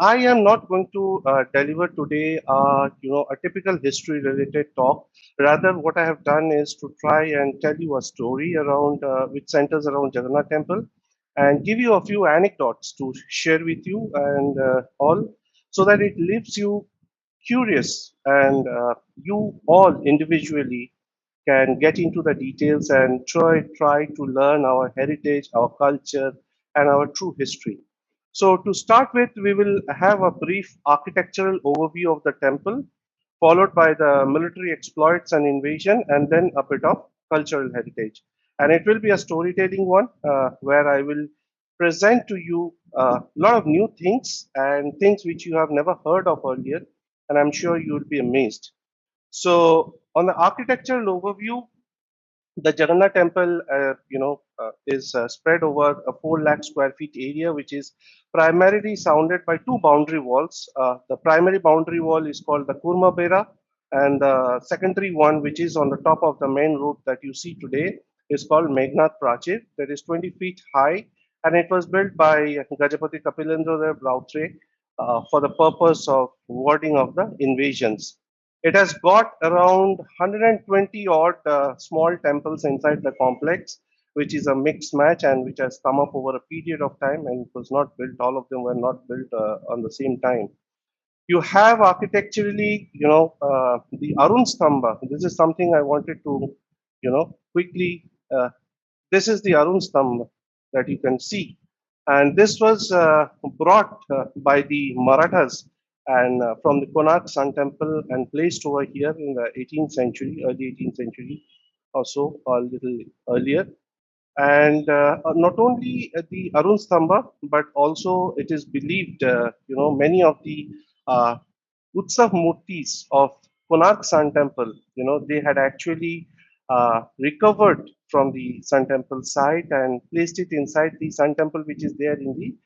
I am not going to deliver today, a typical history-related talk. Rather, what I have done is to try and tell you a story around which centers around Jagannath Temple, and give you a few anecdotes to share with you and all, so that it leaves you curious and you all individually can get into the details and try to learn our heritage, our culture, and our true history. So to start with, we will have a brief architectural overview of the temple, followed by the military exploits and invasion, and then a bit of cultural heritage. And it will be a storytelling one where I will present to you a lot of new things and things which you have never heard of earlier, and I'm sure you will be amazed. So, on the architectural overview, the Jagannath temple, is spread over a 4 lakh square feet area, which is primarily surrounded by two boundary walls. The primary boundary wall is called the Kurma Bera, and the secondary one, which is on the top of the main road that you see today, is called Meghnad Prachir, that is 20 feet high, and it was built by Gajapati Kapilendra Dev Rautre for the purpose of warding of the invasions. It has got around 120 odd small temples inside the complex, which is a mixed match and which has come up over a period of time and it was not built, all of them were not built on the same time. You have architecturally, the Arun Stamba. This is something I wanted to, quickly. This is the Arun Stamba that you can see. And this was brought by the Marathas and from the Konark Sun Temple and placed over here in the 18th century, early 18th century or so, a little earlier. And not only the Arun Stamba, but also it is believed, many of the uh, Utsav Murtis of Konark Sun Temple, they had actually recovered from the Sun Temple site and placed it inside the Sun Temple, which is there in the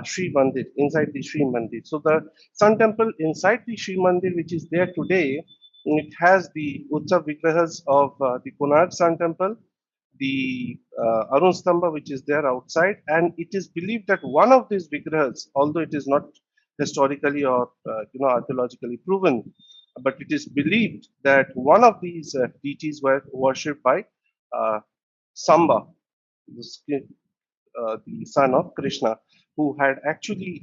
Sri Mandir, inside the Sri Mandir. So the Sun Temple inside the Sri Mandir, which is there today, it has the Utsav Vigrahas of the Konark Sun Temple, the Arun Stamba, which is there outside, and it is believed that one of these Vigrahas, although it is not historically or archaeologically proven, but it is believed that one of these deities were worshipped by uh, Samba, the son of Krishna, who had actually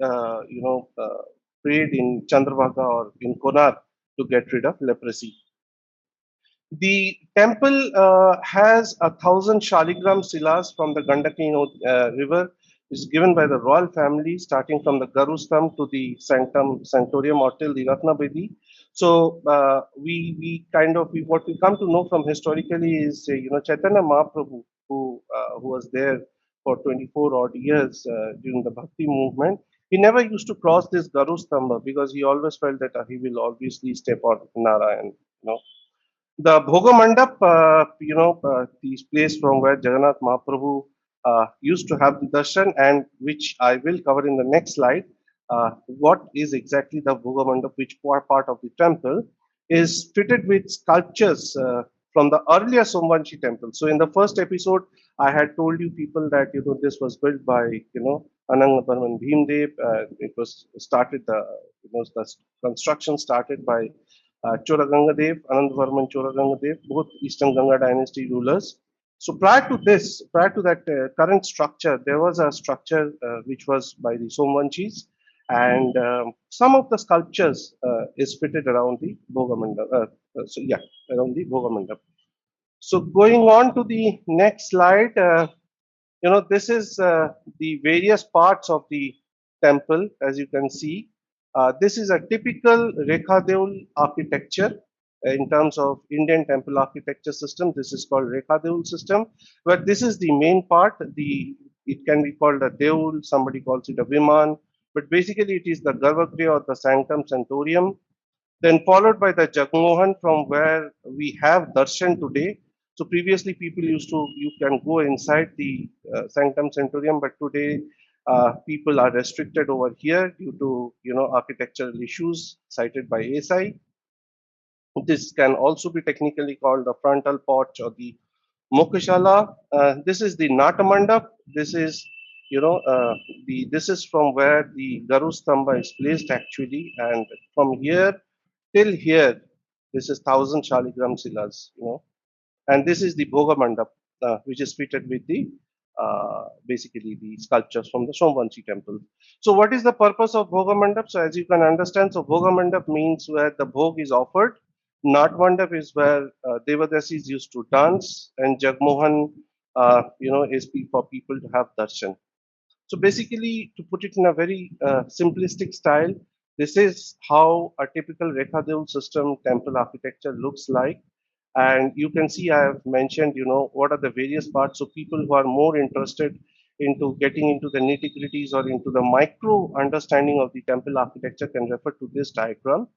prayed in Chandravaga or in Konar to get rid of leprosy. The temple has 1,000 Shaligram Silas from the Gandaki river, is given by the royal family, starting from the Garustam to the Sanctum Sanctorium or till the Ratnabedi. So what we come to know from historically is Chaitanya Mahaprabhu, who was there for 24 odd years during the Bhakti movement. He never used to cross this Garustamba because he always felt that he will obviously step on Narayan. The Bhoga Mandap, the place from where Jagannath Mahaprabhu used to have the darshan, and which I will cover in the next slide. What is exactly the Bhoga Mandap, which part of the temple is fitted with sculptures from the earlier Somvanshi temple. So in the first episode, I had told you people that this was built by Anangaparman Bhimdev. It was started the construction started by Choragangadev, Anandvarman Choragangadev, both Eastern Ganga dynasty rulers. So prior to that current structure, there was a structure which was by the Somvanshis, and some of the sculptures is fitted around the Bhogamandap. Around the Bhogamandap. So going on to the next slide, this is the various parts of the temple, as you can see. This is a typical Rekha Deul architecture in terms of Indian temple architecture system. This is called Rekha Deul system, where this is the main part. It can be called a Deul, somebody calls it a Viman, but basically it is the Garbhagriha or the Sanctum Sanctorium, then followed by the Jagmohan from where we have darshan today. So previously people you can go inside the Sanctum Sanctorium, but today people are restricted over here due to architectural issues cited by ASI. This can also be technically called the frontal porch or the Mokashala. This is the Natamandap. This is you know, this is from where the Garu Stamba is placed actually, and from here till here, this is 1,000 Shaligram Silas, and this is the Bhoga Mandap, which is fitted with the basically the sculptures from the Somvanshi temple. So, what is the purpose of Bhoga Mandap? So, as you can understand, so Bhoga Mandap means where the Bhog is offered. Nat Mandap is where Devadasis used to dance, and Jagmohan, is for people to have darshan. So basically, to put it in a very simplistic style, this is how a typical Rekhadev system temple architecture looks like. And you can see I have mentioned, what are the various parts. So people who are more interested into getting into the nitty gritties or into the micro understanding of the temple architecture can refer to this diagram.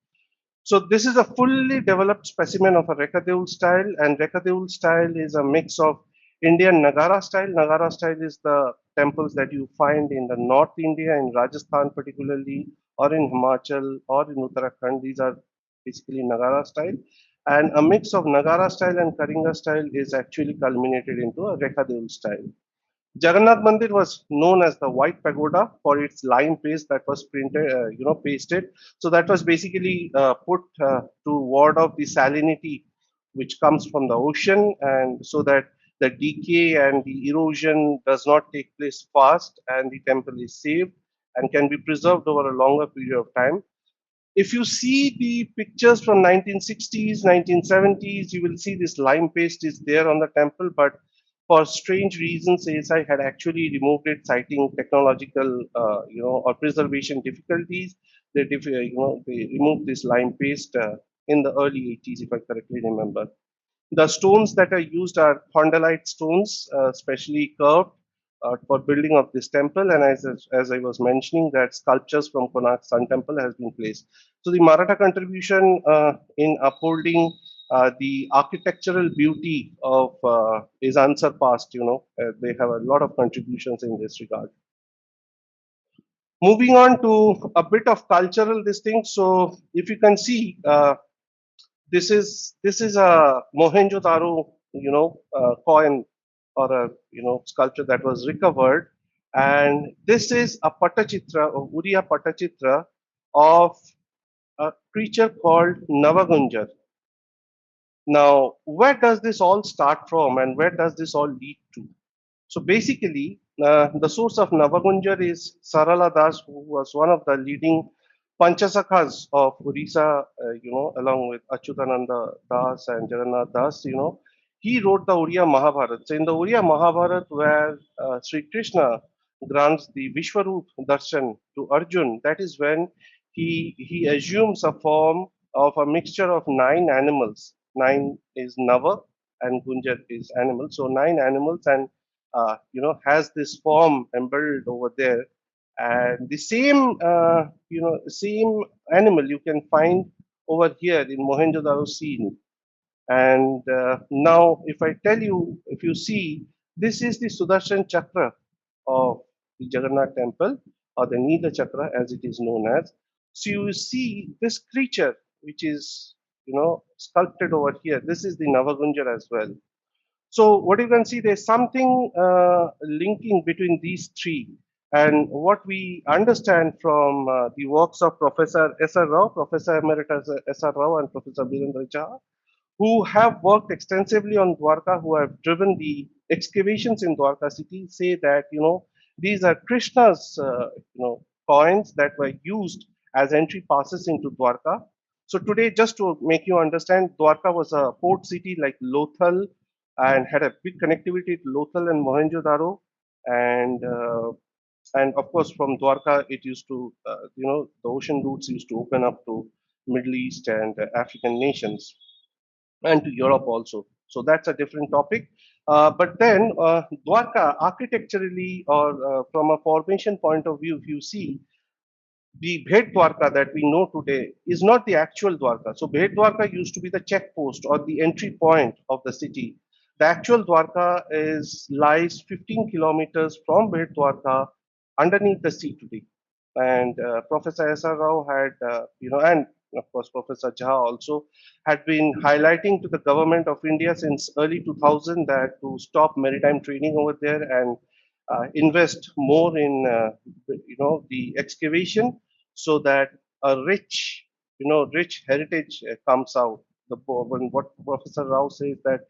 So this is a fully developed specimen of a Rekadeul style, and Rekadeul style is a mix of Indian Nagara style. Nagara style is the temples that you find in the North India, in Rajasthan particularly, or in Himachal, or in Uttarakhand. These are basically Nagara style. And a mix of Nagara style and Kalinga style is actually culminated into a Rekadeul style. Jagannath Mandir was known as the White Pagoda for its lime paste that was pasted. So that was basically put to ward off the salinity which comes from the ocean, and so that the decay and the erosion does not take place fast, and the temple is saved and can be preserved over a longer period of time. If you see the pictures from 1960s, 1970s, you will see this lime paste is there on the temple, but for strange reasons, ASI had actually removed it, citing technological, or preservation difficulties. They removed this lime paste in the early 80s, if I correctly remember. The stones that are used are Thondalite stones, specially curved for building of this temple. And as I was mentioning, that sculptures from Konark Sun Temple has been placed. So the Maratha contribution in upholding the architectural beauty of is unsurpassed. They have a lot of contributions in this regard. Moving on to a bit of cultural this thing. So if you can see, this is a Mohenjo-daro, coin or a sculpture that was recovered, and this is a Patachitra or Uriya Patachitra of a creature called Navagunjar. Now, where does this all start from, and where does this all lead to? So basically, the source of Navagunjar is Sarala Das, who was one of the leading Panchasakhas of Orissa, along with Achyutananda Das and Jagannath Das, he wrote the Uriya Mahabharata. So in the Uriya Mahabharata, where Sri Krishna grants the Vishwarup darshan to Arjun, that is when he assumes a form of a mixture of 9 animals. Nine is Nava and Gunjar is animal. So 9 animals, and has this form embodied over there. And the same animal you can find over here in Mohenjo-daro scene. And now, if I tell you, if you see, this is the Sudarshan Chakra of the Jagannath temple, or the Nila Chakra as it is known as. So you see this creature, which is, sculpted over here. This is the Navagunjar as well. So what you can see, there's something linking between these three. And what we understand from the works of Professor S.R. Rao, Professor Emeritus S.R. Rao, and Professor Birendra Jha, who have worked extensively on Dwarka, who have driven the excavations in Dwarka city, say that, these are Krishna's, coins that were used as entry passes into Dwarka. So today, just to make you understand, Dwarka was a port city like Lothal, and had a big connectivity to Lothal and Mohenjo-daro, and of course from Dwarka it used to, the ocean routes used to open up to Middle East and African nations, and to Europe also. So that's a different topic. But then Dwarka architecturally, or from a formation point of view, if you see, the Bhet Dwarka that we know today is not the actual Dwarka. So Bhet Dwarka used to be the checkpost or the entry point of the city. The actual Dwarka lies 15 kilometers from Bhet Dwarka underneath the sea today. And Professor S.R. Rao had, and of course Professor Jha also had been highlighting to the government of India since early 2000 that to stop maritime training over there, and invest more in the excavation so that a rich rich heritage comes out. When what Professor Rao says that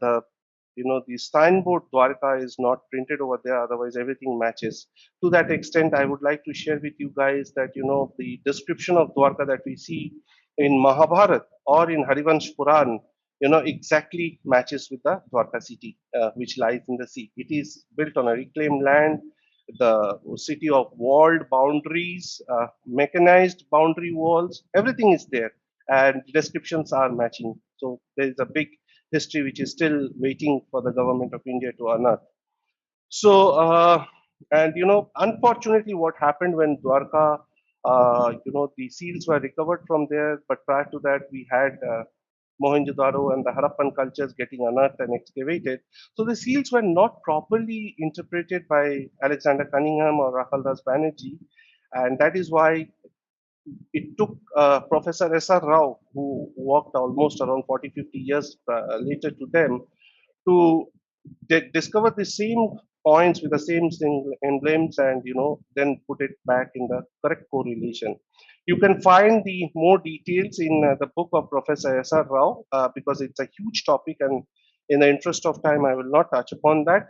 the the signboard Dwarka is not printed over there, otherwise everything matches. To that extent, I would like to share with you guys that the description of Dwarka that we see in Mahabharat or in Harivansh Puran, exactly matches with the Dwarka city, which lies in the sea. It is built on a reclaimed land, the city of walled boundaries, mechanized boundary walls, everything is there, and descriptions are matching. So there is a big history which is still waiting for the government of India to unearth. So, and unfortunately, what happened when Dwarka, the seals were recovered from there, but prior to that, we had Mohenjo-daro and the Harappan cultures getting unearthed and excavated. So the seals were not properly interpreted by Alexander Cunningham or Rahaldas Banerjee, and that is why it took Professor S.R. Rao, who worked almost around 40, 50 years later to them, to discover the same points with the same emblems and then put it back in the correct correlation. You can find the more details in the book of Professor S.R. Rao because it's a huge topic, and in the interest of time I will not touch upon that.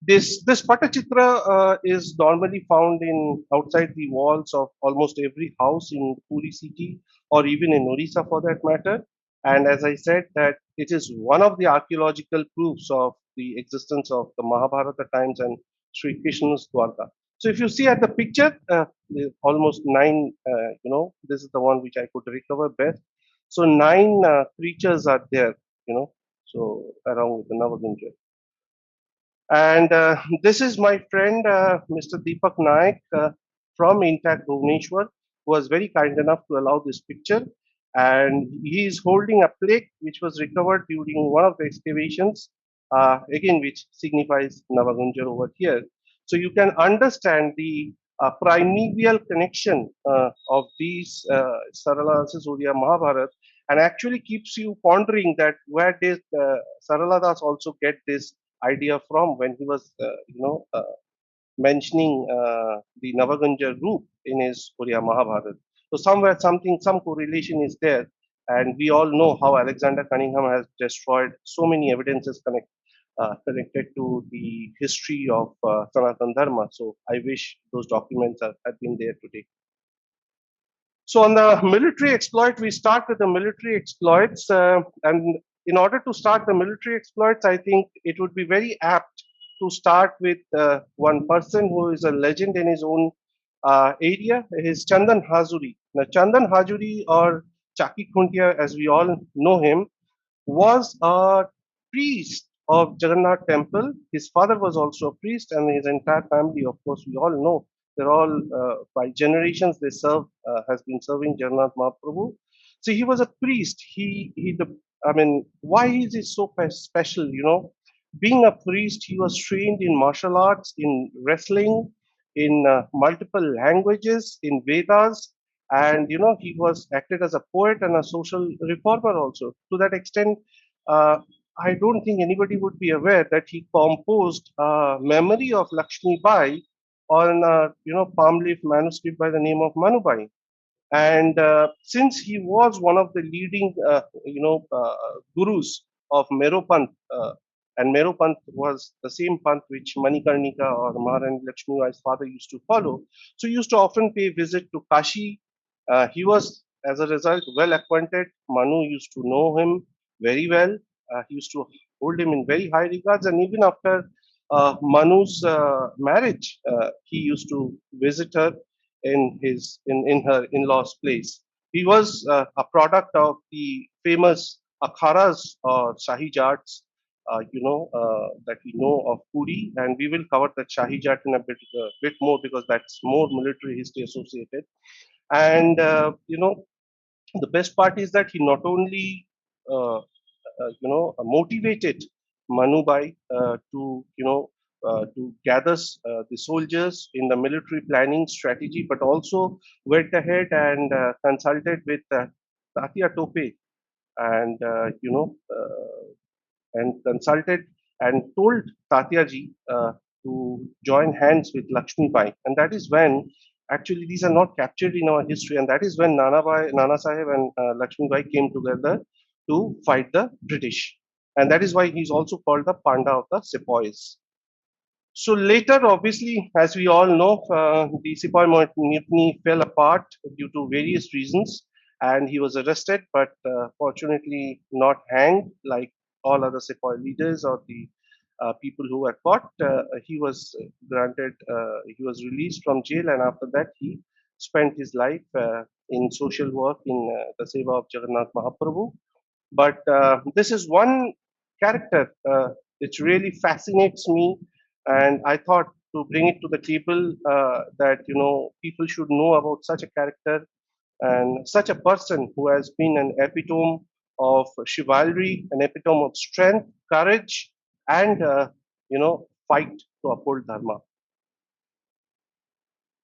This Patachitra is normally found in outside the walls of almost every house in Puri city or even in Orissa for that matter. And as I said, that it is one of the archaeological proofs of the existence of the Mahabharata times and Sri Krishna's Dwarka. So if you see at the picture, almost nine, this is the one which I could recover best. So nine creatures are there, so along with the Navagunja. And this is my friend, Mr. Deepak Naik from Intact Bhubaneswar, who was very kind enough to allow this picture. And he is holding a plate which was recovered during one of the excavations, again, which signifies Navagunjar over here. So you can understand the primeval connection of these Saraladas Surya Mahabharat, and actually keeps you pondering that where did Saraladas also get this idea from when he was, mentioning the Navagunja group in his Puriya Mahabharata. So somewhere some correlation is there, and we all know how Alexander Cunningham has destroyed so many evidences connected to the history of Sanatan Dharma. So I wish those documents had been there today. So on the military exploit, we start with the military exploits, and in order to start the military exploits, I think it would be very apt to start with one person who is a legend in his own area. Is Chandan Hazuri. Now, Chandan Hazuri, or Chaki Khuntia, as we all know him, was a priest of Jagannath temple. His father was also a priest, and his entire family, of course, we all know, they're all by generations they serve has been serving Jagannath Mahaprabhu. So he was a priest. I mean, why is he so special? Being a priest, he was trained in martial arts, in wrestling, in multiple languages, in Vedas, and he was acted as a poet and a social reformer also. To that extent, uh, I don't think anybody would be aware that he composed a memory of Lakshmi Bai on a palm leaf manuscript by the name of Manubai. And since he was one of the leading gurus of Meropant, and Meropant was the same panth which Manikarnika or Maharani Lakshmi Bai's father used to follow, so he used to often pay visit to Kashi. He was, as a result, well acquainted. Manu used to know him very well. He used to hold him in very high regards, and even after Manu's marriage, he used to visit her in her in-laws' place. He was a product of the famous akharas or Shahi Jats, that we know of Puri, and we will cover the Shahi Jat in a bit more because that's more military history associated. And the best part is that he not only motivated Manubai to gather the soldiers in the military planning strategy, but also went ahead and consulted with Tatia Tope and and consulted and told Tatia ji to join hands with Lakshmi Bai, and that is when actually these are not captured in our history, and that is when Nana Sahib and Lakshmi Bai came together to fight the British, and that is why he's also called the Panda of the Sepoys. So later, obviously, as we all know, the Sepoy Mutiny fell apart due to various reasons, and he was arrested, but fortunately not hanged like all other Sepoy leaders or the people who were caught. He was he was released from jail, and after that, he spent his life in social work in the Seva of Jagannath Mahaprabhu. But this is one character which really fascinates me, and I thought to bring it to the table that people should know about such a character and such a person who has been an epitome of chivalry, an epitome of strength, courage, and fight to uphold dharma.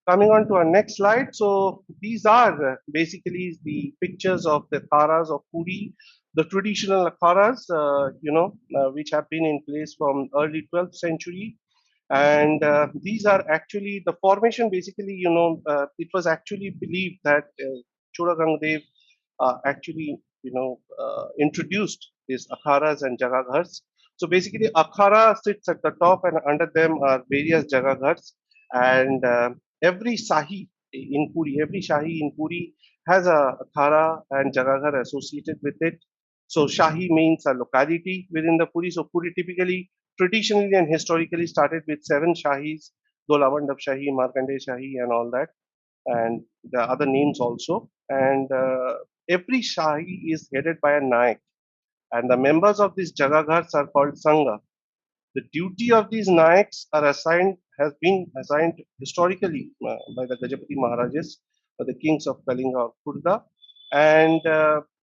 Coming on to our next slide. So these are basically the pictures of the akharas of Puri, the traditional akharas, which have been in place from early 12th century. And these are actually the formation. Basically, it was actually believed that Chora Gangdev actually, introduced these akharas and jagaghars. So basically, akhara sits at the top, and under them are various jagaghars. And every every shahi in Puri has a akhara and jagaghar associated with it. So Shahi means a locality within the Puri. So Puri typically, traditionally and historically started with 7 Shahis, Dolavandap Shahi, Markandeya Shahi, and all that, and the other names also. And every Shahi is headed by a Naik, and the members of these Jagaghars are called Sangha. The duty of these Naiks has been assigned historically by the Gajapati Maharajas, the kings of Kalinga or Khurda. And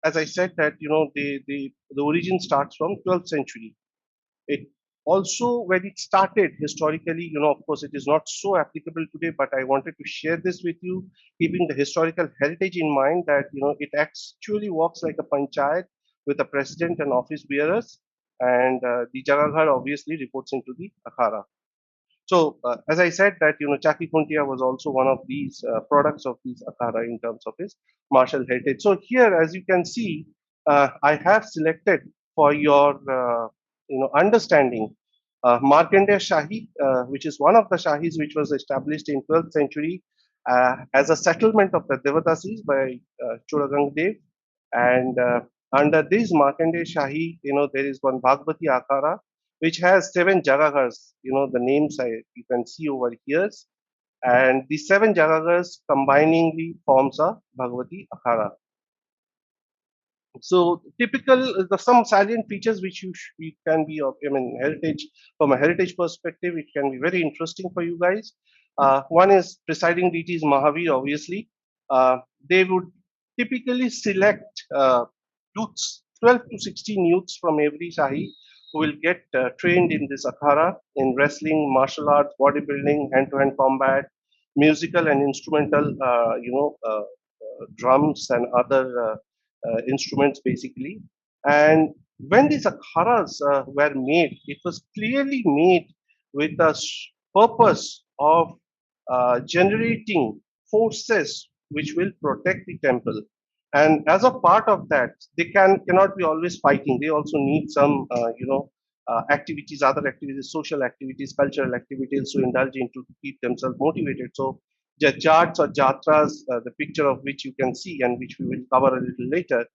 as I said, that the origin starts from 12th century. It also, when it started historically, of course, it is not so applicable today, but I wanted to share this with you, keeping the historical heritage in mind that, it actually works like a panchayat with a president and office bearers, and the Jagaghar obviously reports into the Akhara. So, as I said, that Chaki Kuntia was also one of these products of these Akhara in terms of his martial heritage. So here, as you can see, I have selected for your understanding Markandeya Shahi, which is one of the Shahis which was established in 12th century as a settlement of the Devadasis by Choragangdev. And under this Markandeya Shahi, there is one Bhagavati Akhara, which has 7 Jagaghars. The names you can see over here. And the 7 Jagaghars combiningly forms a Bhagavati Akhara. So typical, some salient features which you can be of, heritage, from a heritage perspective, it can be very interesting for you guys. One is presiding deity is Mahavir, obviously. They would typically select youths, 12 to 16 youths from every Shahi who will get trained in this akhara in wrestling, martial arts, bodybuilding, hand-to-hand combat, musical and instrumental, drums and other instruments basically. And when these akharas were made, it was clearly made with the purpose of generating forces which will protect the temple. And as a part of that, they cannot be always fighting. They also need some, activities, other activities, social activities, cultural activities to indulge in to keep themselves motivated. So the charts or jatras, the picture of which you can see and which we will cover a little later,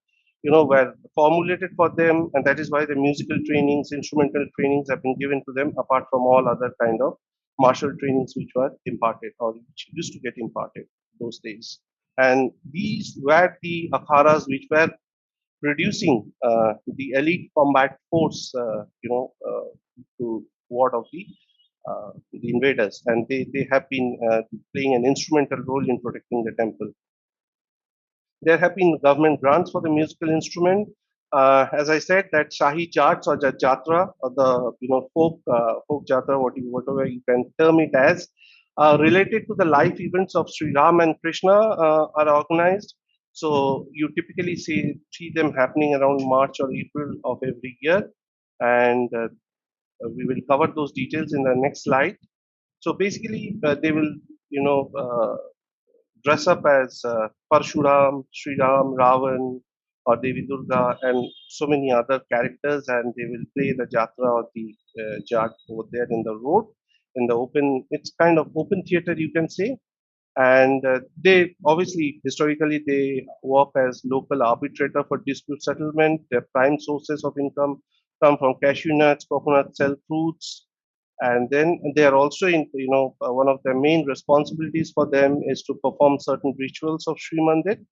were formulated for them, and that is why the musical trainings, instrumental trainings have been given to them, apart from all other kind of martial trainings which were imparted or which used to get imparted those days. And these were the akharas which were producing the elite combat force, to ward off the invaders, and they have been playing an instrumental role in protecting the temple. There have been government grants for the musical instrument. As I said, that Shahi Jats or Jatra or the folk Jatra, whatever you can term it as, related to the life events of Sri Ram and Krishna are organized. So you typically see them happening around March or April of every year, and we will cover those details in the next slide. So basically, they will, you know, dress up as Parshuram, Sri Ram, Ravan, or Devi Durga, and so many other characters, and they will play the jatra or the jat over there in the road, in the open. It's kind of open theater, you can say. And they obviously historically they work as local arbitrator for dispute settlement. Their prime sources of income come from cashew nuts, coconut shell, fruits, and then they are also in, one of the main responsibilities for them is to perform certain rituals of Sri Mandir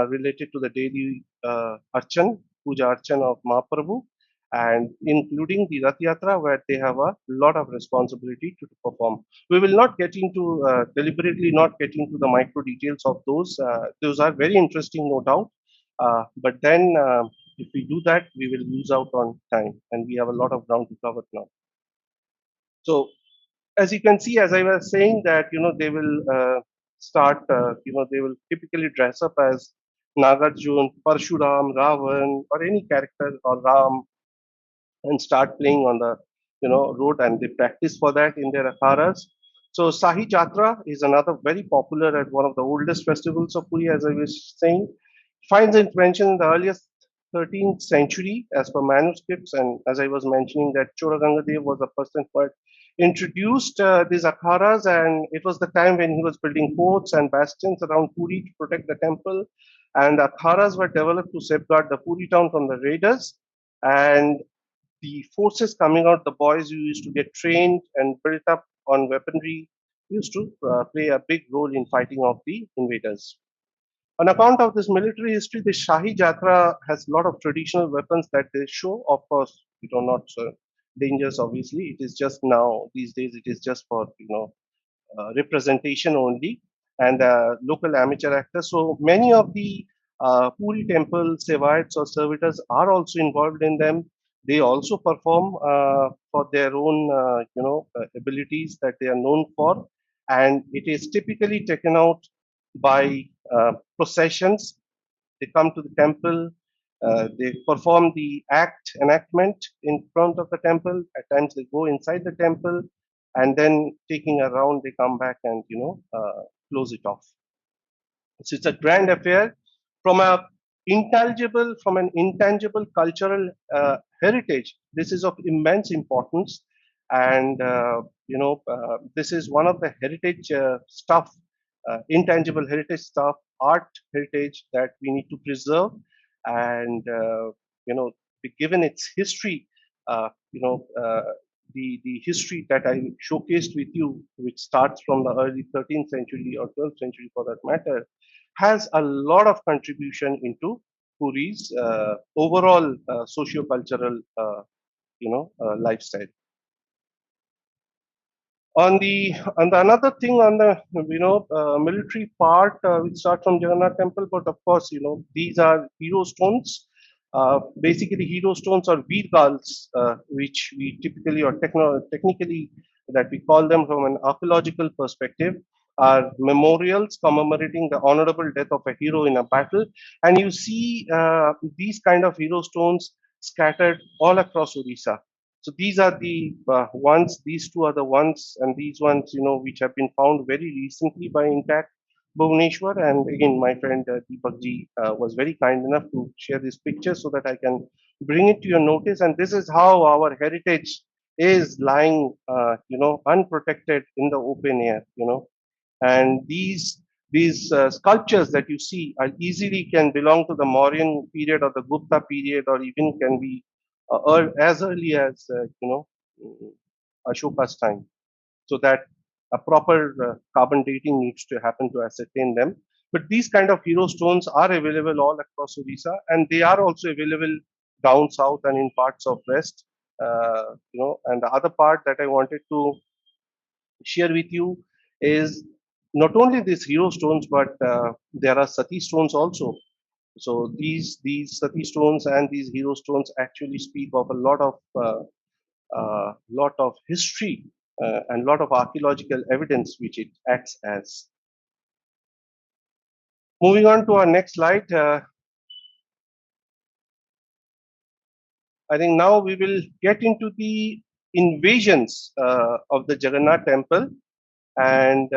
related to the daily archan, puja archan of Mahaprabhu, and including the Rath Yatra, where they have a lot of responsibility to perform. We will not get into deliberately not get into the micro details of those. Those are very interesting, no doubt. But then, if we do that, we will lose out on time, and we have a lot of ground to cover now. So as you can see, as I was saying, that they will start, they will typically dress up as Nagarjun, Parshuram, Ravan, or any character, or Ram, and start playing on the road, and they practice for that in their akharas. So Sahi Jatra is another very popular and one of the oldest festivals of Puri, as I was saying. Finds its mention in the earliest 13th century as per manuscripts, and as I was mentioning that Choragangadev was the person who introduced these akharas, and it was the time when he was building forts and bastions around Puri to protect the temple, and the akharas were developed to safeguard the Puri town from the raiders. And the forces coming out, the boys who used to get trained and built up on weaponry, used to play a big role in fighting off the invaders. On account of this military history, the Shahi Jatra has a lot of traditional weapons that they show. Of course, not dangerous. Obviously, it is just now these days. It is just for representation only, and local amateur actors. So many of the Puri temple Sevaites or servitors are also involved in them. They also perform for their own, abilities that they are known for, and it is typically taken out by processions. They come to the temple, they perform the enactment in front of the temple. At times they go inside the temple, and then taking a round, they come back and close it off. So it's a grand affair from an intangible cultural heritage. This is of immense importance, and this is one of the heritage stuff, intangible heritage stuff, art heritage that we need to preserve, and given its history, uh, you know. The history that I showcased with you, which starts from the early 13th century or 12th century for that matter, has a lot of contribution into Puri's overall socio-cultural, lifestyle. On the another thing on the military part, which starts from Jagannath Temple, but of course these are hero stones. Basically, hero stones are Veergals, which we typically or technically that we call them from an archaeological perspective, are memorials commemorating the honorable death of a hero in a battle. And you see these kind of hero stones scattered all across Odisha. So these are the ones, these two are the ones, and these ones, which have been found very recently by Intact Bhubaneswar. And again, my friend Deepak ji was very kind enough to share this picture so that I can bring it to your notice. And this is how our heritage is lying, unprotected in the open air, and these sculptures that you see are easily can belong to the Mauryan period or the Gupta period, or even can be as early as mm, Ashoka's time. So that a proper carbon dating needs to happen to ascertain them. But these kind of hero stones are available all across Odisha, and they are also available down south and in parts of west. And the other part that I wanted to share with you is not only these hero stones, but there are Sati stones also. So these Sati stones and these hero stones actually speak of a lot of history and lot of archaeological evidence which it acts as. Moving on to our next slide, I think now we will get into the invasions of the Jagannath temple. And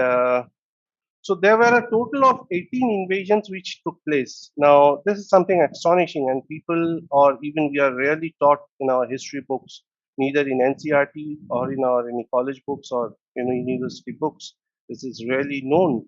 so there were a total of 18 invasions which took place. Now, this is something astonishing, and people, or even we are rarely taught in our history books, neither in NCRT or in our any college books or university books. This is rarely known,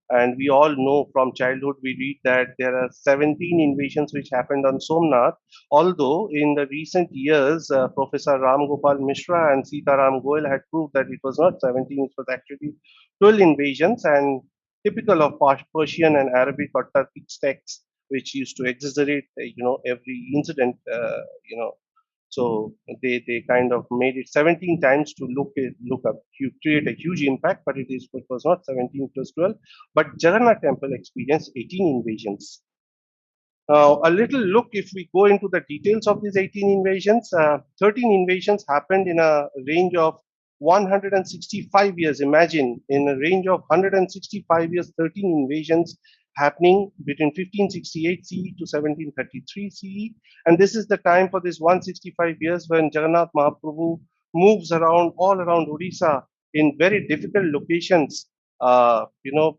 and we all know from childhood we read that there are 17 invasions which happened on Somnath. Although in the recent years, Professor Ram Gopal Mishra and Sitaram Goel had proved that it was not 17; it was actually 12 invasions, and typical of Persian and Arabic or Turkic texts, which used to exaggerate, every incident, so they kind of made it 17 times to look up, you create a huge impact, but it was not 17 plus 12. But Jagannath Temple experienced 18 invasions. Now, a little look if we go into the details of these 18 invasions. 13 invasions happened in a range of 165 years. Imagine, in a range of 165 years, 13 invasions happening between 1568 CE to 1733 CE. And this is the time for this 165 years when Jagannath Mahaprabhu moves around all around Odisha in very difficult locations, in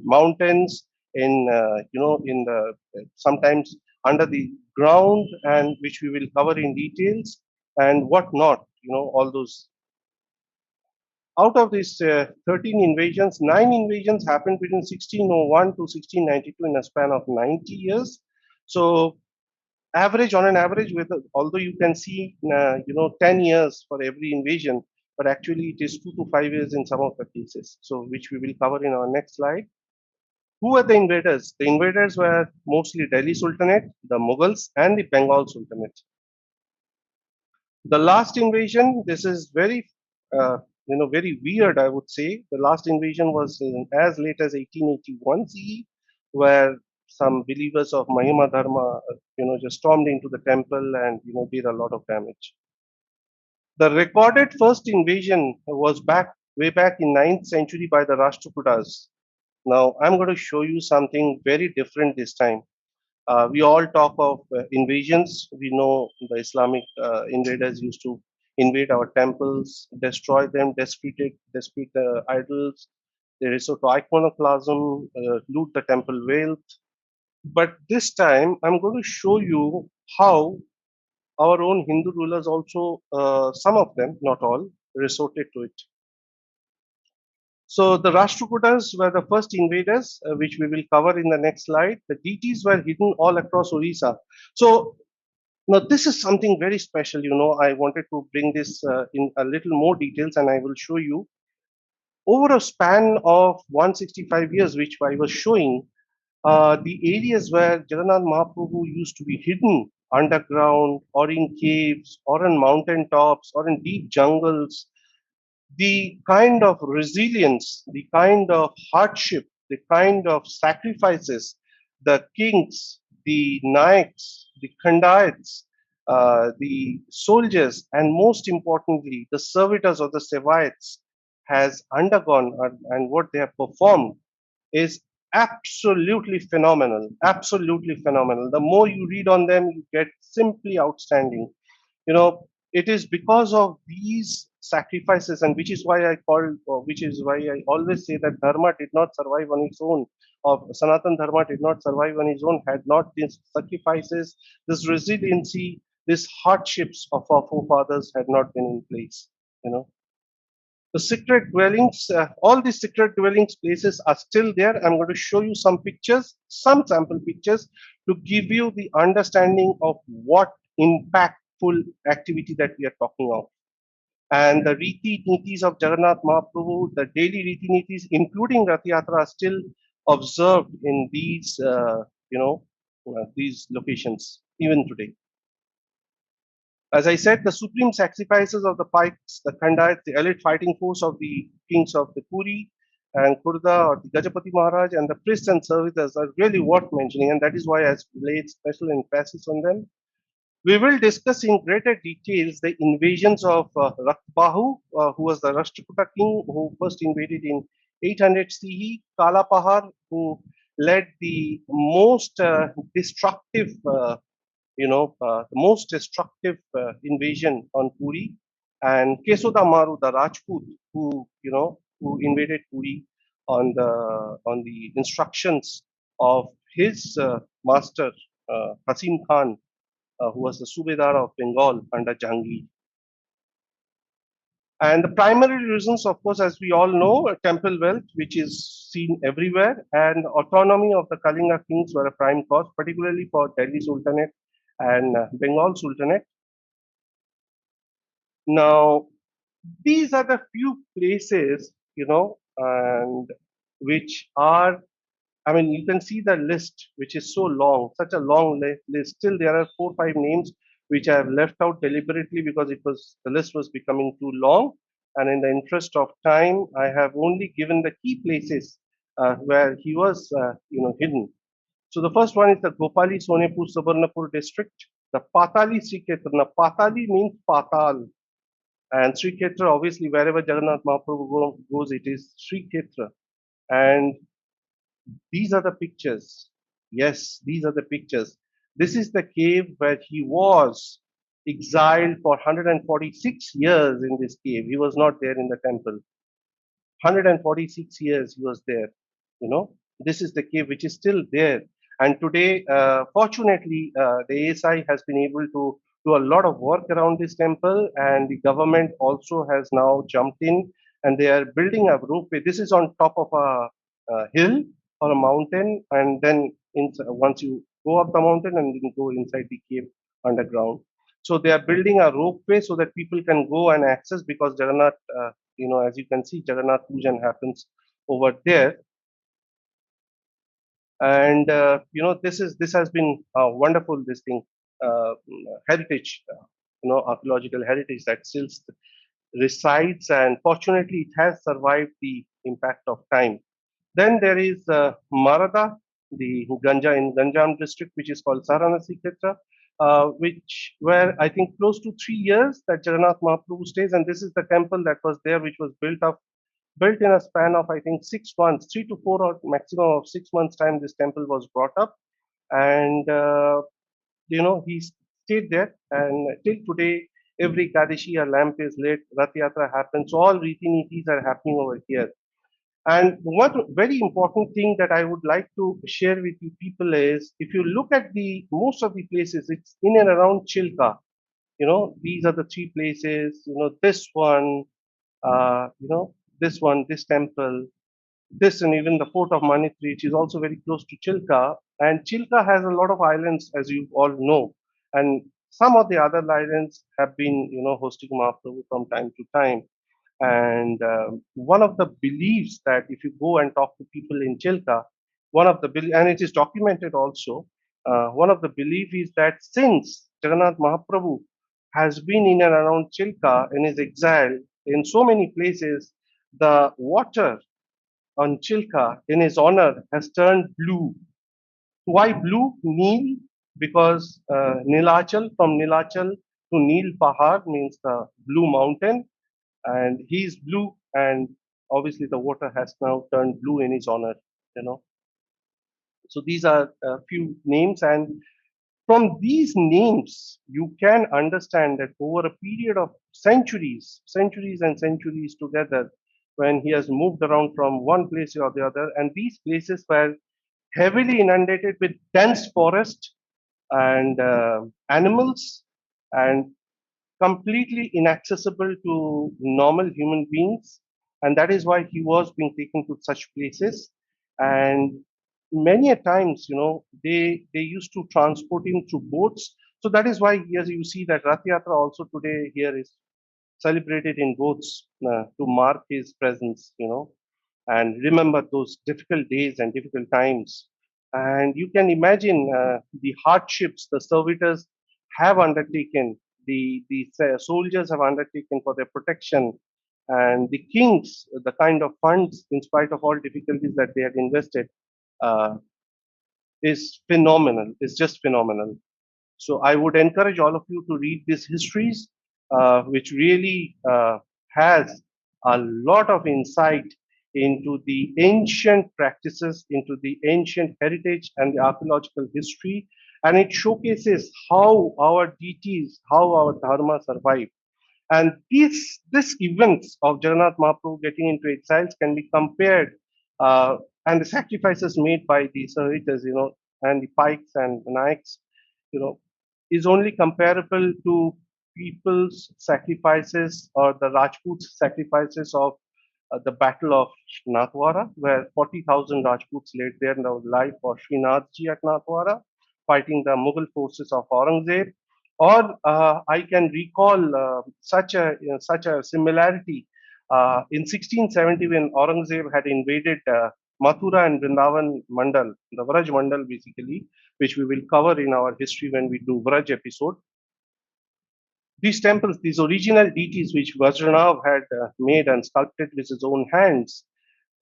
mountains, in the sometimes under the ground, and which we will cover in details, and what not, all those. Out of these 13 invasions, 9 invasions happened between 1601 to 1692 in a span of 90 years. So average, on an average, with although you can see 10 years for every invasion, but actually it is 2 to 5 years in some of the cases, so which we will cover in our next slide. Who were the invaders? The invaders were mostly Delhi Sultanate, the Mughals, and the Bengal Sultanate. The last invasion, this is very weird, I would say. The last invasion was as late as 1881 CE, where some believers of Mahima Dharma, just stormed into the temple and, did a lot of damage. The recorded first invasion was way back in 9th century by the Rashtrakutas. Now, I'm going to show you something very different this time. We all talk of invasions. We know the Islamic invaders used to invade our temples, destroy them, desecrate the idols. They resort to iconoclasm, loot the temple wealth. But this time, I'm going to show you how our own Hindu rulers also, some of them, not all, resorted to it. So the Rashtrakutas were the first invaders, which we will cover in the next slide. The deities were hidden all across Orissa. So now this is something very special. I wanted to bring this in a little more details, and I will show you. Over a span of 165 years, which I was showing, the areas where Jagannath Mahaprabhu used to be hidden underground, or in caves, or on mountain tops, or in deep jungles, the kind of resilience, the kind of hardship, the kind of sacrifices the kings, the Nayaks, the Khandayats, the soldiers, and most importantly, the servitors or the Sevaites has undergone, and what they have performed is absolutely phenomenal. Absolutely phenomenal. The more you read on them, you get simply outstanding. It is because of these sacrifices, and which is why I always say that Dharma did not survive on its own, or Sanatan Dharma did not survive on its own, had not these sacrifices, this resiliency, these hardships of our forefathers had not been in place. The secret dwellings, all these secret dwellings places are still there. I'm going to show you some pictures, some sample pictures, to give you the understanding of what impactful activity that we are talking of. And the Riti Nitis of Jagannath Mahaprabhu, the daily Riti Nitis, including Rath Yatra, are still observed in these locations, even today. As I said, the supreme sacrifices of the Pikes, the Khandayats, the elite fighting force of the kings of the Puri and Kurda or the Gajapati Maharaj, and the priests and servitors are really worth mentioning, and that is why I laid special emphasis on them. We will discuss in greater details the invasions of Raktbahu, who was the Rashtrakuta king who first invaded in 800 CE, Kalapahar, who led the most destructive the most destructive invasion on Puri, and Kesoda Maru, the Rajput, who invaded Puri on the instructions of his master Hasim Khan, who was the Subedar of Bengal under Jahangir. And the primary reasons, of course, as we all know, temple wealth, which is seen everywhere, and autonomy of the Kalinga kings were a prime cause, particularly for Delhi Sultanate and Bengal Sultanate. Now, these are the few places, and which are, I mean, you can see the list, which is so long, such a long list. Still, there are 4 or 5 names which I have left out deliberately because the list was becoming too long. And in the interest of time, I have only given the key places where he was, hidden. So the first one is the Gopali Sonepur Subarnapur district, the Patali Sri Kshetra. Now, Patali means Patal, and Sri Kshetra, obviously, wherever Jagannath Mahaprabhu goes, it is Sri Kshetra. And these are the pictures. Yes, these are the pictures. This is the cave where he was exiled for 146 years in this cave. He was not there in the temple. 146 years he was there. This is the cave which is still there. And today, fortunately, the ASI has been able to do a lot of work around this temple, and the government also has now jumped in and they are building a ropeway. This is on top of a hill or a mountain, and then once you go up the mountain and then go inside the cave underground. So they are building a ropeway so that people can go and access, because Jagannath, as you can see, Jagannath Pujan happens over there. And this has been wonderful, this thing, uh, heritage, archaeological heritage that still resides, and fortunately it has survived the impact of time. Then there is Marada, the Ganja in Ganjam district, which is called Saranasi Kshetra, which where I think close to 3 years that Jagannath Mahaprabhu stays, and this is the temple that was there, which was built in a span of, I think, 6 months, 3 to 4 or maximum of 6 months time. This temple was brought up, and he stayed there, and till today, every Kadashi a lamp is lit, Rath Yatra happens, all Riti Nitis are happening over here. And one very important thing that I would like to share with you people is, if you look at the most of the places, it's in and around Chilka. These are the 3 places. This one, this one, this temple, this, and even the port of Manitri, which is also very close to Chilka. And Chilka has a lot of islands, as you all know, and some of the other islands have been, hosting Mahaprabhu from time to time. And one of the beliefs that if you go and talk to people in Chilka, and it is documented also, one of the belief is that since Jagannath Mahaprabhu has been in and around Chilka in his exile in so many places, the water on Chilka in his honor has turned blue. Why blue? Neel, because Nilachal, from Nilachal to Neel Pahar means the blue mountain, and he's blue, and obviously the water has now turned blue in his honor. you know so these are a few names, and from these names you can understand that over a period of centuries and centuries together, when he has moved around from one place or the other, and these places were heavily inundated with dense forest and animals, and completely inaccessible to normal human beings. And that is why he was being taken to such places. And many a times, they used to transport him through boats. So that is why, as you see, that Rath Yatra also today here is celebrated in boats to mark his presence, and remember those difficult days and difficult times. And you can imagine the hardships the servitors have undertaken, the soldiers have undertaken for their protection, and the kings, the kind of funds, in spite of all difficulties that they had invested, uh, is phenomenal. It's just phenomenal. So I would encourage all of you to read these histories, which really has a lot of insight into the ancient practices, into the ancient heritage and the archaeological history, and it showcases how our deities, how our dharma survived. And these events of Jagannath Mahaprabhu getting into exiles can be compared, uh, and the sacrifices made by the Sahritas, and the Pikes and the Naiks, you know, is only comparable to people's sacrifices or the Rajputs' sacrifices of the Battle of Natwara, where 40,000 Rajputs laid their life for Srinathji at Natwara, fighting the Mughal forces of Aurangzeb. Or I can recall such a similarity in 1670 when Aurangzeb had invaded Mathura and Vrindavan Mandal, the Vraj Mandal basically, which we will cover in our history when we do Vraj episode. These temples, these original deities which Vajranav had made and sculpted with his own hands,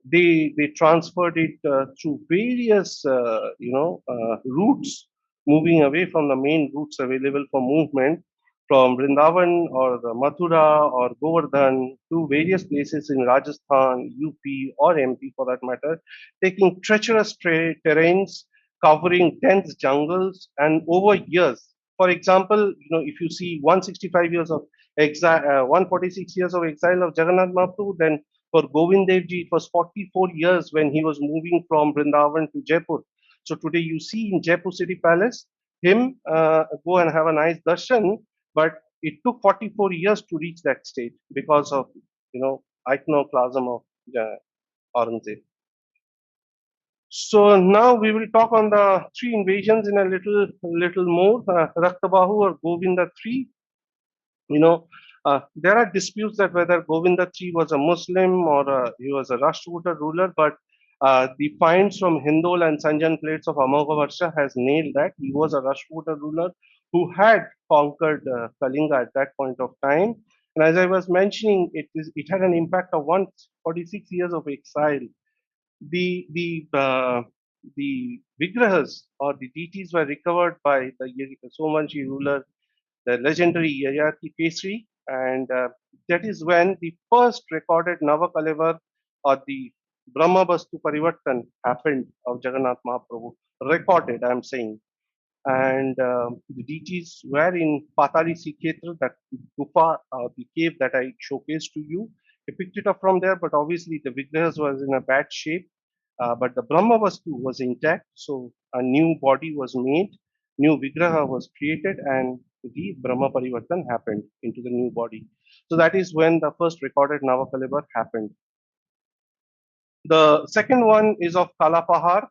they transferred it through various routes, moving away from the main routes available for movement from Vrindavan or Mathura or Govardhan to various places in Rajasthan, UP or MP for that matter, taking treacherous terrains, covering dense jungles, and over years. For example, if you see 165 years of exile, 146 years of exile of Jagannath Mahaprabhu, then for Govind Dev Ji, it was 44 years when he was moving from Vrindavan to Jaipur. So today you see in Jaipur City Palace, him go and have a nice darshan, but it took 44 years to reach that state because of, iconoclasm of Aurangzeb. So now we will talk on the three invasions in a little more. Raktabahu or Govinda III, there are disputes that whether Govinda III was a Muslim or he was a Rashtrakuta ruler, but the finds from Hindol and Sanjan plates of Amogha has nailed that he was a Rashtrakuta ruler who had conquered Kalinga at that point of time. And as I was mentioning, it had an impact of 146 years of exile. The Vigrahas or the deities were recovered by the Somanji ruler, the legendary Yayati Kesri, and that is when the first recorded Navakalevar or the Brahma Bastu Parivartan happened of Jagannath Mahaprabhu. Recorded, I am saying. And the deities were in Patali Sikhetra, that gufa, the cave that I showcased to you. I picked it up from there, but obviously the Vigrahas was in a bad shape. But the Brahma Vastu was intact, so a new body was made, new Vigraha was created, and the Brahma Parivartan happened into the new body. So that is when the first recorded Navakalevar happened. The second one is of Kalapahar.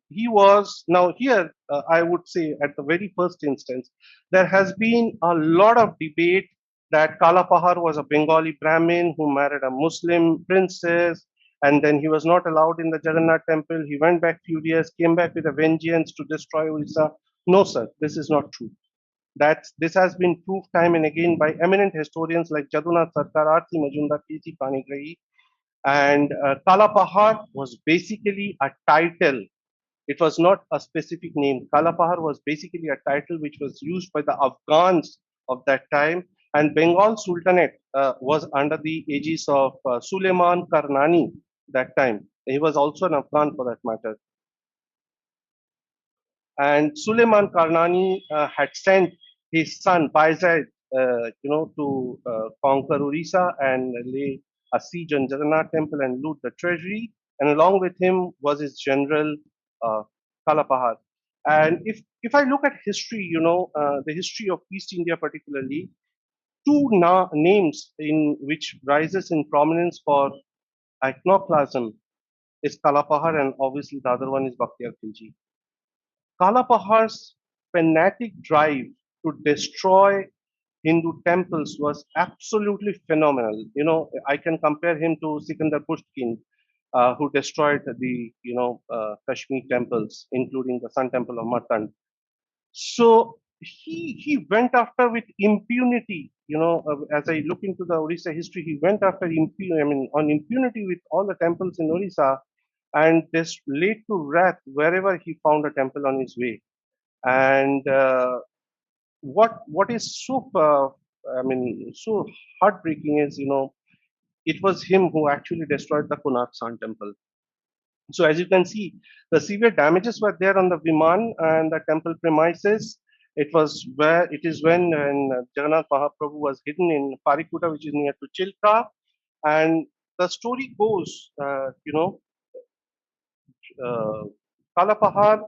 He was, now here, I would say at the very first instance, there has been a lot of debate that Kalapahar was a Bengali Brahmin who married a Muslim princess, and then he was not allowed in the Jagannath temple. He went back furious, came back with a vengeance to destroy Orissa. No, sir, this is not true. This has been proved time and again by eminent historians like Jadunath Sarkar, Arti Majumdar, K.C. Panigrahi, and Kalapahar was basically a title. It was not a specific name. Kalapahar was basically a title which was used by the Afghans of that time. And Bengal Sultanate was under the aegis of Suleiman Karnani that time. He was also an Afghan for that matter. And Suleiman Karnani had sent his son Bayezid, to conquer Orissa and lay a siege on Jagannath temple and loot the treasury. And along with him was his general uh, Kalapahar. And if I look at history, the history of East India particularly, two names in which rises in prominence for iconoclasm is Kalapahar, and obviously the other one is Bakhtiyar Khilji. Kalapahar's fanatic drive to destroy Hindu temples was absolutely phenomenal. I can compare him to Sikandar Pushkin, who destroyed the Kashmir temples, including the Sun Temple of Martand. So he went after with impunity. As I look into the Orissa history, he went after on impunity with all the temples in Orissa, and this laid to wrath wherever he found a temple on his way. And what is so heartbreaking is, it was him who actually destroyed the Konark Sun Temple. So as you can see, the severe damages were there on the Viman and the temple premises. It is when Jagannath Mahaprabhu was hidden in Parikuta, which is near to Chilka, and the story goes, uh, Kalapahar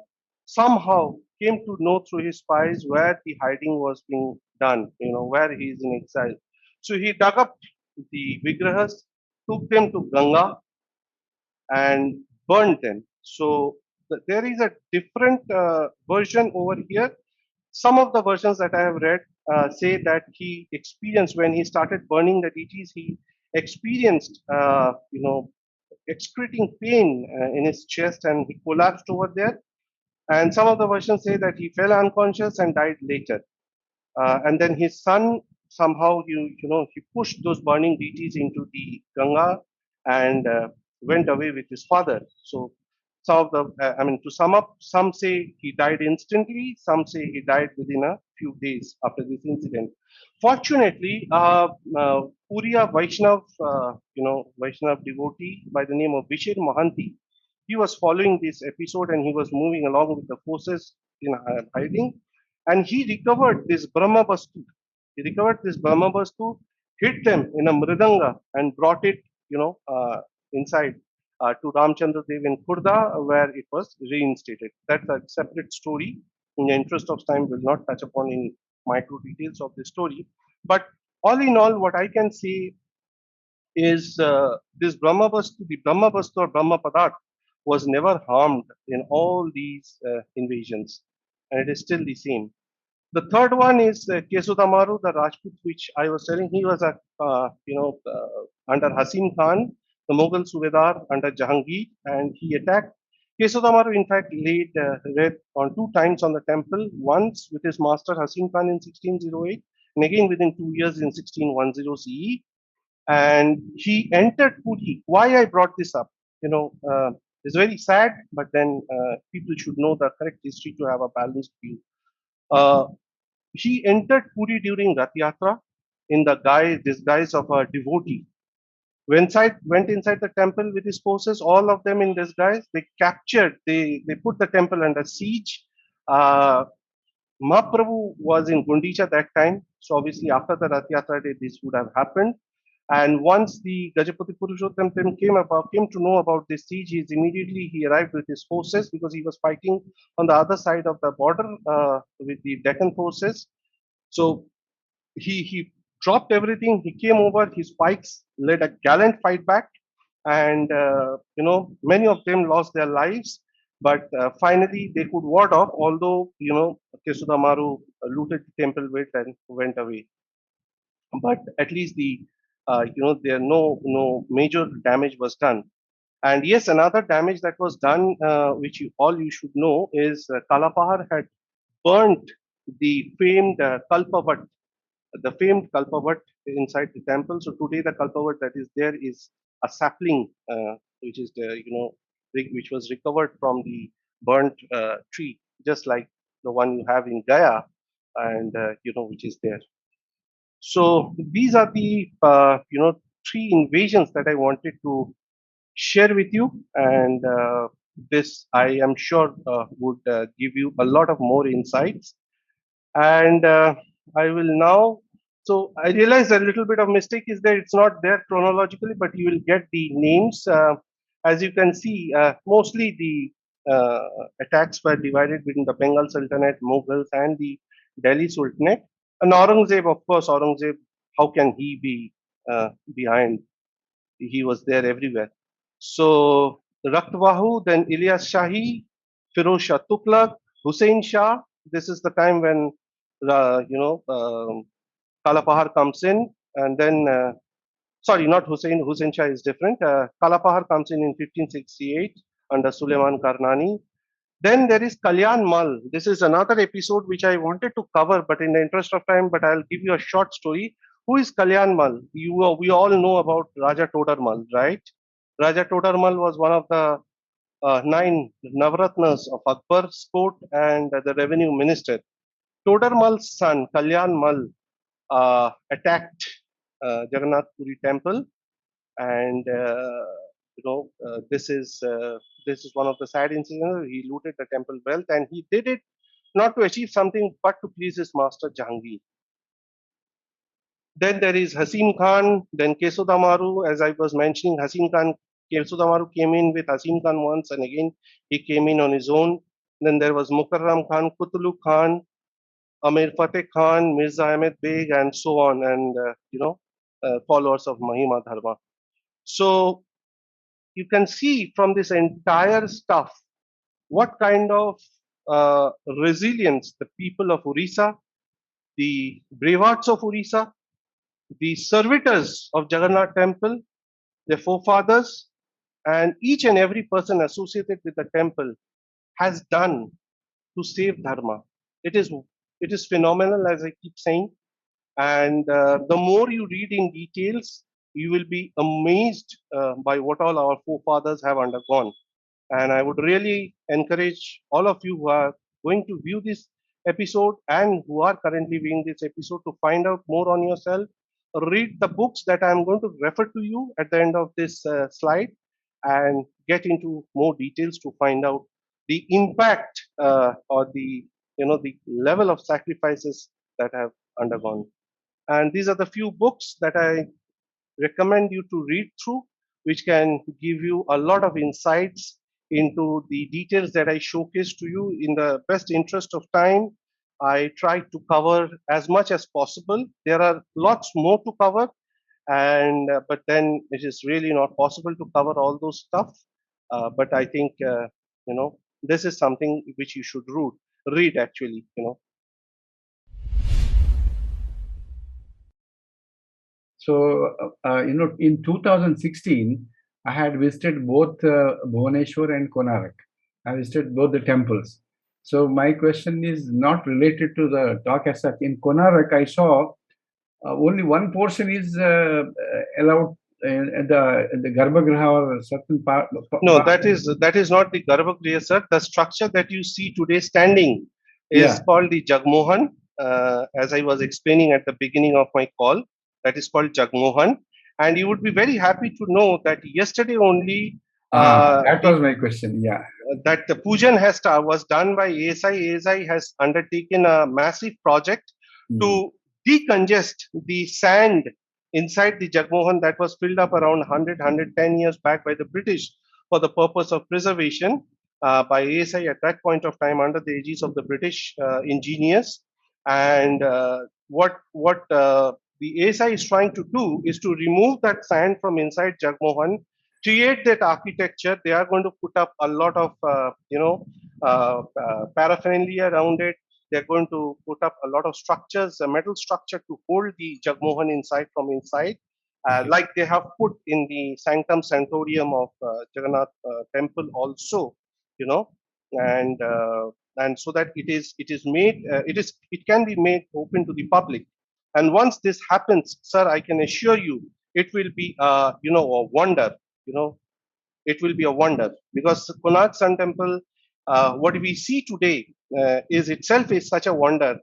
somehow came to know through his spies where the hiding was being done, where he is in exile. So he dug up the Vigrahas, took them to Ganga, and burned them. So there is a different version over here. Some of the versions that I have read say that he experienced when he started burning the deities, he experienced, excreting pain in his chest and he collapsed over there. And some of the versions say that he fell unconscious and died later. And then his son somehow, he pushed those burning deities into the Ganga and went away with his father. So some of to sum up, some say he died instantly, some say he died within a few days after this incident. Fortunately, Puriya Vaishnav devotee by the name of Vishir Mohanty, he was following this episode and he was moving along with the forces in hiding, and he recovered this Brahma Bastu. He recovered this Brahma Bastu, hit them in a mridanga, and brought it, inside to Ramchandra Dev in Khurda, where it was reinstated. That's a separate story. In the interest of time, will not touch upon in micro details of the story. But all in all, what I can say is this Brahma Bastu, the Brahma Bastu or Brahma Padat was never harmed in all these invasions, and it is still the same. The third one is Kesudamaru, the Rajput, which I was telling. He was under Hasim Khan, the Mughal Subedar under Jahangir, and he attacked. Kesudamaru, in fact, laid red on two times on the temple, once with his master Hasim Khan in 1608, and again within 2 years in 1610 CE. And he entered Puri. Why I brought this up? It's very sad, but then people should know the correct history to have a balanced view. Uh, he entered Puri during Rath Yatra in the disguise of a devotee. Went inside the temple with his forces, all of them in disguise. They put the temple under siege. Uh, Mahaprabhu was in Gundicha that time, so obviously after the Rath Yatra day, this would have happened. And once the Gajapati Purushottam came to know about this siege, he arrived with his forces because he was fighting on the other side of the border with the Deccan forces. So he dropped everything. He came over. His pikes led a gallant fight back, and many of them lost their lives. But finally, they could ward off. Although Kesudamaru looted the temple with and went away, but at least there no major damage was done. And yes, another damage that was done, which you should know, is Kalapahar had burnt the famed Kalpavat inside the temple. So today the Kalpavat that is there is a sapling, which is which was recovered from the burnt tree, just like the one you have in Gaya, and which is there. So these are the three invasions that I wanted to share with you, and this I am sure would give you a lot of more insights. And I will now. So I realize a little bit of mistake is there. It's not there chronologically, but you will get the names. As you can see, mostly the attacks were divided between the Bengal Sultanate, Mughals, and the Delhi Sultanate. And Aurangzeb, of course, Aurangzeb, how can he be behind? He was there everywhere. So Raktwahu, then Ilyas Shahi, Firoz Shah Tughlaq, Hussein Shah. This is the time when Kalapahar comes in, and then sorry, not Hussein. Hussein Shah is different. Kalapahar comes in 1568 under Suleiman Karnani. Then there is Kalyan Mal. This is another episode which I wanted to cover, but in the interest of time, but I'll give you a short story. Who is Kalyan Mal? We all know about Raja Todar Mal, right? Raja Todar Mal was one of the nine Navratnas of Akbar's court and the revenue minister. Todar Mal's son, Kalyan Mal, attacked Jagannath Puri temple, and this is one of the sad incidents. He looted the temple wealth, and he did it not to achieve something but to please his master Jahangir. Then there is Hasim Khan, then Kesudamaru. As I was mentioning, Hasim Khan, Kesudamaru came in with Hasim Khan once, and again he came in on his own. Then there was Mukarram Khan, Kutulu Khan, Amir Fateh Khan, Mirza Ahmed Beg, and so on, and followers of Mahima Dharma. So you can see from this entire stuff what kind of resilience the people of Orissa, the bravehearts of Orissa, the servitors of Jagannath Temple, their forefathers, and each and every person associated with the temple has done to save Dharma. It is phenomenal, as I keep saying. And the more you read in details, you will be amazed by what all our forefathers have undergone. And I would really encourage all of you who are going to view this episode and who are currently viewing this episode to find out more on yourself. Read the books that I'm going to refer to you at the end of this slide and get into more details to find out the impact or the level of sacrifices that have undergone. And these are the few books that I recommend you to read through, which can give you a lot of insights into the details that I showcase to you. In the best interest of time, I try to cover as much as possible. There are lots more to cover, and but then it is really not possible to cover all those stuff. But I think this is something which you should read actually. So, in 2016, I had visited both Bhubaneswar and Konark. I visited both the temples. So, my question is not related to the talk as such. In Konark, I saw only one portion is allowed in the Garbhagriha or certain part. No, that is not the Garbhagriha, sir. The structure that you see today standing is called the Jagmohan. As I was explaining at the beginning of my call, that is called Jagmohan. And you would be very happy to know that yesterday only. That was my question. Yeah. That the pujan was done by ASI. ASI has undertaken a massive project to decongest the sand inside the Jagmohan that was filled up around 110 years back by the British for the purpose of preservation by ASI at that point of time under the aegis of the British engineers. And what the ASI is trying to do is to remove that sand from inside Jagmohan, create that architecture. They are going to put up a lot of paraphernalia around it. They're going to put up a lot of structures, a metal structure to hold the Jagmohan inside from inside, like they have put in the Sanctum Sanctorium of Jagannath Temple also, and so that it can be made open to the public. And once this happens, sir, I can assure you, it will be a wonder. It will be a wonder, because Konark Sun Temple, what we see today is itself is such a wonder.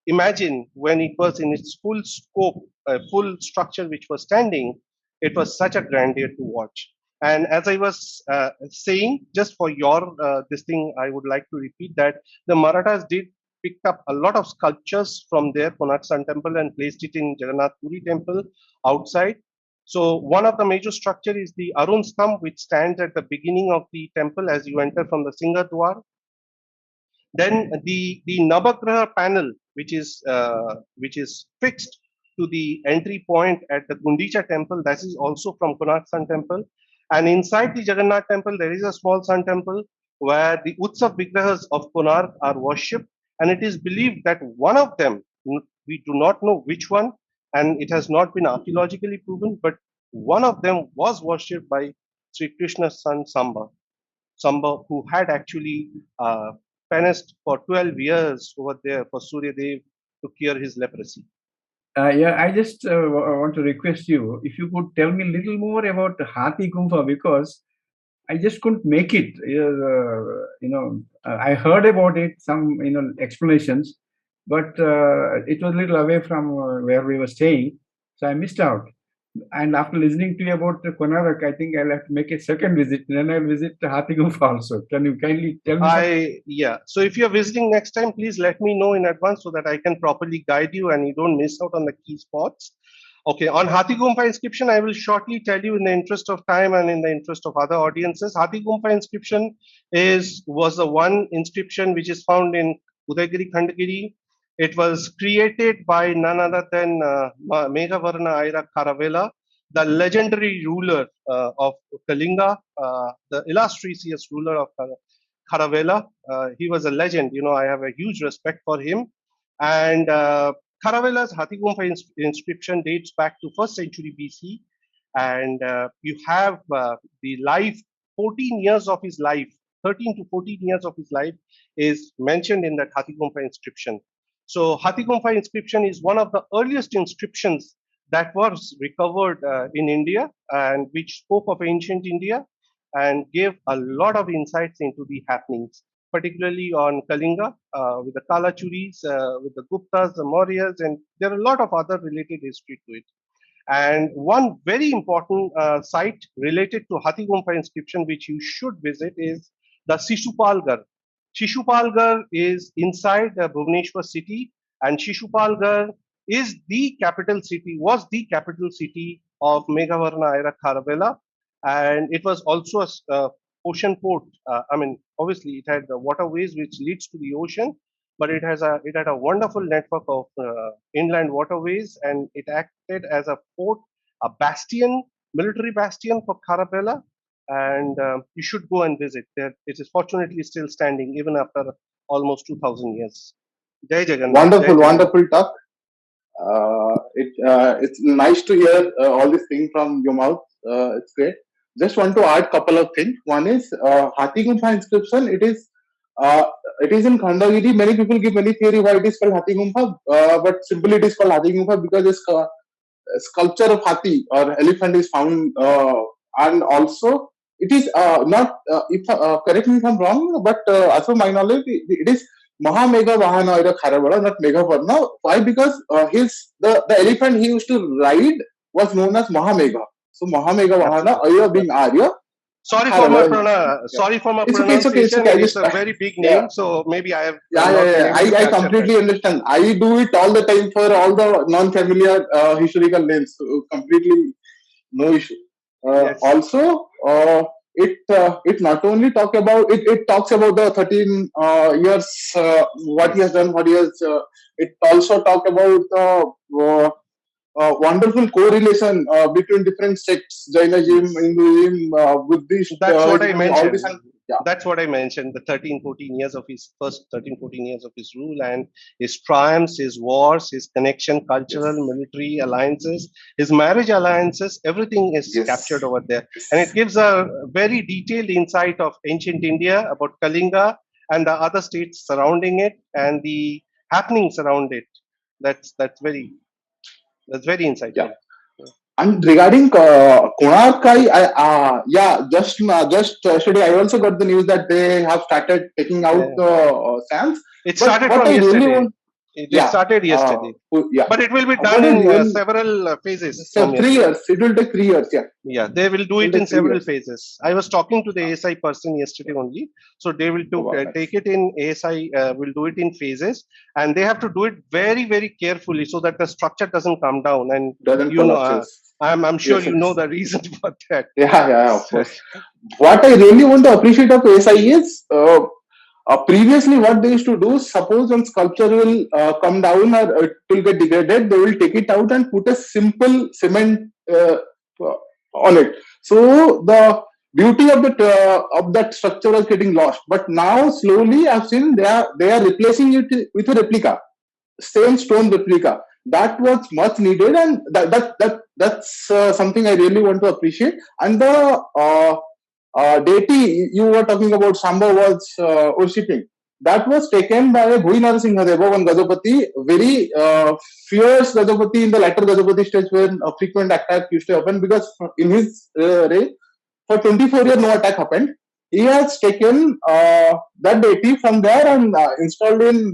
Imagine when it was in its full scope, full structure, which was standing, it was such a grandeur to watch. And as I was saying, just for your this thing, I would like to repeat that the Marathas did pick up a lot of sculptures from their Konark Sun Temple and placed it in Jagannath Puri Temple outside. So one of the major structure is the Arun Stambh, which stands at the beginning of the temple as you enter from the Singha Dwar. Then the Navagraha panel, which is fixed to the entry point at the Gundicha temple, that is also from Konark Sun Temple. And inside the Jagannath temple, there is a small sun temple where the Utsav Vigrahas of Konark are worshipped. And it is believed that one of them, we do not know which one, and it has not been archaeologically proven, but one of them was worshipped by Sri Krishna's son Samba, who had actually penance for 12 years over there for Surya Dev to cure his leprosy. I just want to request you, if you could tell me a little more about Hathi Gumpha, because I just couldn't make it. I heard about it, some explanations, but it was a little away from where we were staying, so I missed out. And after listening to you about Konark, I think I'll have to make a second visit. Then I'll visit Hathigumpha also. Can you kindly tell me something? Yeah. So if you're visiting next time, please let me know in advance so that I can properly guide you and you don't miss out on the key spots. Okay, on Hathigumpha inscription, I will shortly tell you in the interest of time and in the interest of other audiences. Hathigumpha inscription was the one inscription which is found in Udaygiri Khandagiri. It was created by none other than Meghavarna Aira Kharavela, the legendary ruler of Kalinga, the illustrious ruler of Kharavela. He was a legend. I have a huge respect for him. And Kharavela's Hathigumpha inscription dates back to 1st century BC. And you have the life, 14 years of his life, 13 to 14 years of his life is mentioned in that Hathigumpha inscription. So Hathigumpha inscription is one of the earliest inscriptions that was recovered in India and which spoke of ancient India and gave a lot of insights into the happenings, particularly on Kalinga with the Kalachuris, with the Guptas, the Mauryas, and there are a lot of other related history to it. And one very important site related to Hathigumpha inscription, which you should visit, is the Shishupalgarh. Shishupalgarh is inside the Bhubaneswar city, and Shishupalgarh is the capital city, was the capital city of Meghavarna Aira Kharavela, and it was also a ocean port. Obviously, it had the waterways which leads to the ocean, but it had a wonderful network of inland waterways, and it acted as a port, a bastion, military bastion for Kharavela, and you should go and visit there. It is fortunately still standing even after almost 2000 years. Jai Jagannath. Jai Wonderful, Jagannath. wonderful talk. It's nice to hear all these things from your mouth. It's great. Just want to add couple of things. One is Hathigumpha inscription. Uh, it is in Khandagiri. Many people give many theory why it is called Hathigumpha, but simply it is called Hathigumpha because a sculpture of Hathi or elephant is found, and also it is not. If correct me if I'm wrong, but as per my knowledge, it is Mahamegha Vahana Aira Kharavela, not Meghavarna. Why? Because the elephant he used to ride was known as Mahamegha. So Mahamegha Vahana Aira being Arya. Sorry for my pronunciation. It's okay. It's a very big name, so maybe I have. I completely understand. I do it all the time for all the non-familiar historical names. So completely no issue. Yes. Also, it not only it talks about the 13 years what he has done, what he has. It also talk about wonderful correlation between different sects, Jainism, Hinduism, Buddhist. That's what I mentioned. Yeah. That's what I mentioned. The 13, 14 years of his first 13, 14 years of his rule, and his triumphs, his wars, his connection, cultural, military alliances, his marriage alliances, everything is captured over there. And it gives a very detailed insight of ancient India, about Kalinga and the other states surrounding it and the happenings around it. That's very insightful. Yeah. And regarding Konark, just yesterday I also got the news that they have started taking out the sands. It started from yesterday. It started yesterday. But it will be done in several phases. So 3 years. It will take 3 years. Yeah, they will do it in several phases. I was talking to the ASI person yesterday only. So they will take it in ASI, will do it in phases. And they have to do it very, very carefully so that the structure doesn't come down. And I'm sure you know the reason for that. Yeah, of course. What I really want to appreciate of ASI is previously what they used to do, suppose when sculpture will come down or it will get degraded, they will take it out and put a simple cement on it. So the beauty of that structure was getting lost. But now slowly I've seen they are replacing it with a replica, same stone replica. That was much needed, and that's something I really want to appreciate. And the deity you were talking about, Samba was worshipping. That was taken by Bhui Narasimha, one Gajapati, very fierce Gajapati in the latter Gajapati stage when a frequent attack used to happen, because in his reign, for 24 years no attack happened. he has taken that deity from there and installed in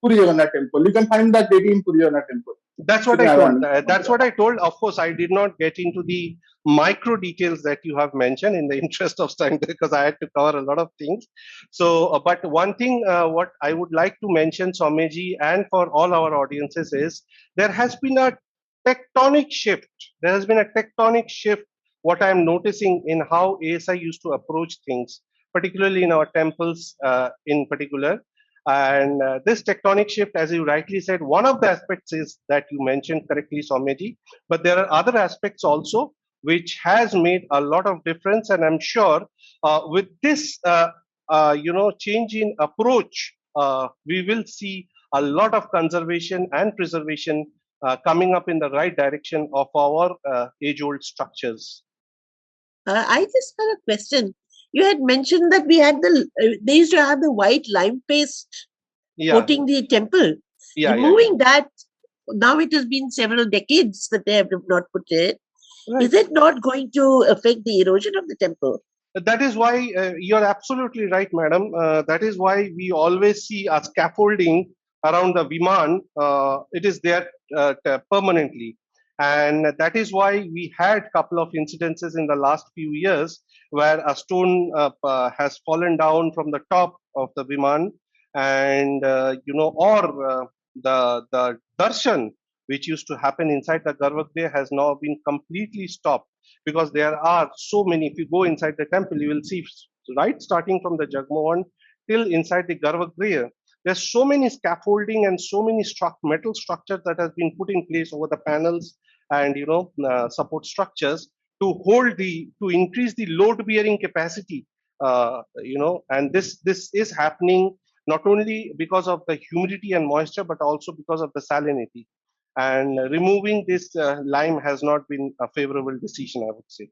Puri Jagannath temple. You can find that deity in Puri Jagannath temple. That's what I told. That's what I told. Of course, I did not get into the micro details that you have mentioned in the interest of time because I had to cover a lot of things. So, but one thing what I would like to mention, Someji, and for all our audiences is there has been a tectonic shift. There has been a tectonic shift. What I am noticing in how ASI used to approach things, particularly in our temples, in particular. And this tectonic shift, as you rightly said, one of the aspects is that you mentioned correctly, Soumyaji, but there are other aspects also which has made a lot of difference. And I'm sure with this, change in approach, we will see a lot of conservation and preservation coming up in the right direction of our age-old structures. I just had a question. You had mentioned that we had they used to have the white lime paste coating the temple. Removing that, now it has been several decades that they have not put it. Right. Is it not going to affect the erosion of the temple? That is why you're absolutely right, madam. That is why we always see a scaffolding around the Viman. It is there permanently. And that is why we had a couple of incidences in the last few years where a stone has fallen down from the top of the Viman, and or the darshan which used to happen inside the Garbhagriha has now been completely stopped because there are so many. If you go inside the temple, you will see right starting from the Jagmohan till inside the Garbhagriha. There's so many scaffolding and so many metal structures that has been put in place over the panels and support structures to increase the load bearing capacity. And this is happening not only because of the humidity and moisture, but also because of the salinity. And removing this lime has not been a favorable decision, I would say.